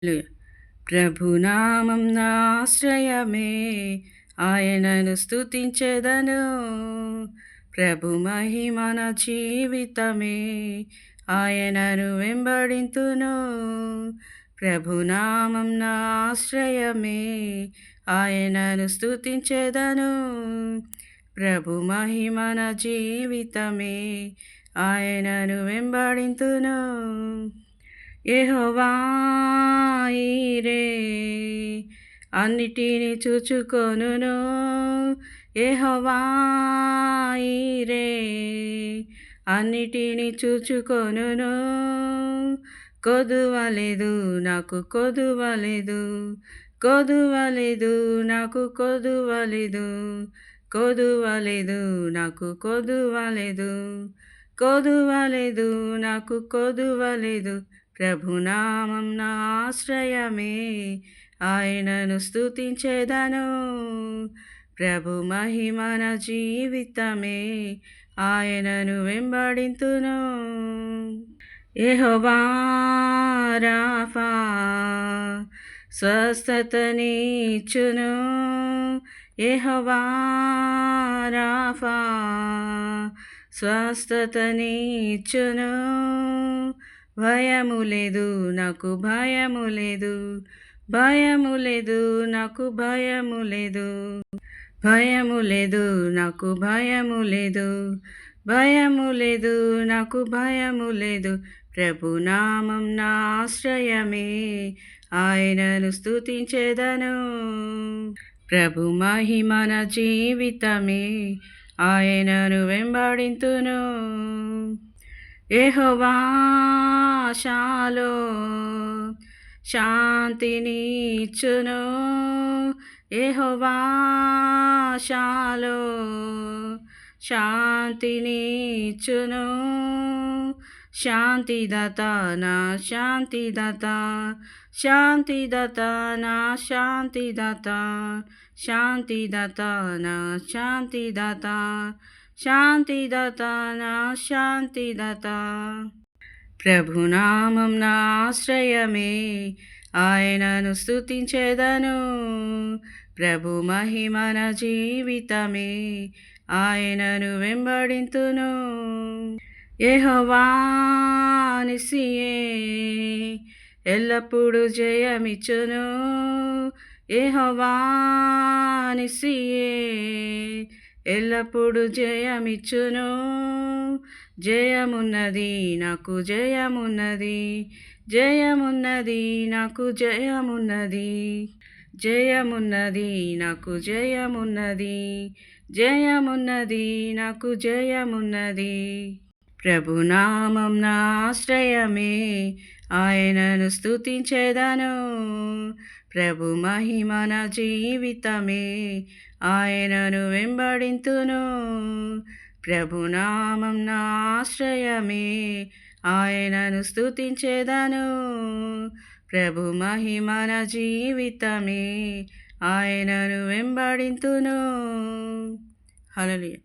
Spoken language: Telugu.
హల్లెలూయా. ప్రభునామం నా ఆశ్రయమే, ఆయనను స్తుతించెదను. ప్రభు మహిమ నా జీవితమే, ఆయనను వెంబడింతును. ప్రభునామం నా ఆశ్రయమే, ఆయనను స్తుతించెదను. ప్రభు మహిమ నా జీవితమే, ఆయనను వెంబడింతును. యెహోవా ఈరే అన్నిటిని చూచుకొనును. యెహోవా ఈరే అన్నిటిని చూచుకొనును. కొదువలేదు నాకు కొదువలేదు, కొదువలేదు నాకు కొదువలేదు, కొదువలేదు నాకు కొదువలేదు, కొదువలేదు నాకు కొదువలేదు. ప్రభునామం నా ఆశ్రయమే, ఆయనను స్తుతించెదను. ప్రభు మహిమ నా జీవితమే, ఆయనను వెంబడింతును. యెహోవా రాఫా స్వస్థతనిచ్చును. యెహోవా రాఫా స్వస్థతనిచ్చును. భయము లేదు నాకు భయము లేదు, భయము లేదు నాకు భయము లేదు, భయము లేదు నాకు భయము లేదు, భయము లేదు నాకు భయము లేదు. ప్రభునామం నా ఆశ్రయమే, ఆయనను స్తుతించెదను. ప్రభు మహిమ నా జీవితమే, ఆయనను వెంబడింతును. యెహోవా షాలోమ్ శాంతినిచ్చును. యెహోవా షాలోమ్ శాంతినిచ్చును. శాంతిదాత నా శాంతిదాత, శాంతిదాత నా శాంతిదాత, శాంతిదాత నా శాంతిదాత, శాంతిదాత నా శాంతిదాత. ప్రభునామం నా ఆశ్రయమే, ఆయనను స్తుతించెదను. ప్రభు మహిమ నా జీవితమే, ఆయనను వెంబడింతును. యెహోవా నిస్సియే ఎల్లప్పుడూ జయమిచ్చును. యెహోవా నిస్సియే ఎల్లప్పుడూ జయమిచ్చును. జయమున్నది నాకు జయమున్నది, జయమున్నది నాకు జయమున్నది, జయమున్నది నాకు జయమున్నది, జయమున్నది నాకు జయమున్నది. ప్రభునామం నా ఆశ్రయమే, ఆయనను స్తుతించెదను. ప్రభు మహిమ నా జీవితమే, ఆయనను వెంబడింతును. ప్రభునామం నా ఆశ్రయమే, ఆయనను స్తుతించెదను. ప్రభు మహిమ నా జీవితమే, ఆయనను వెంబడింతును. హల్లెలూయా.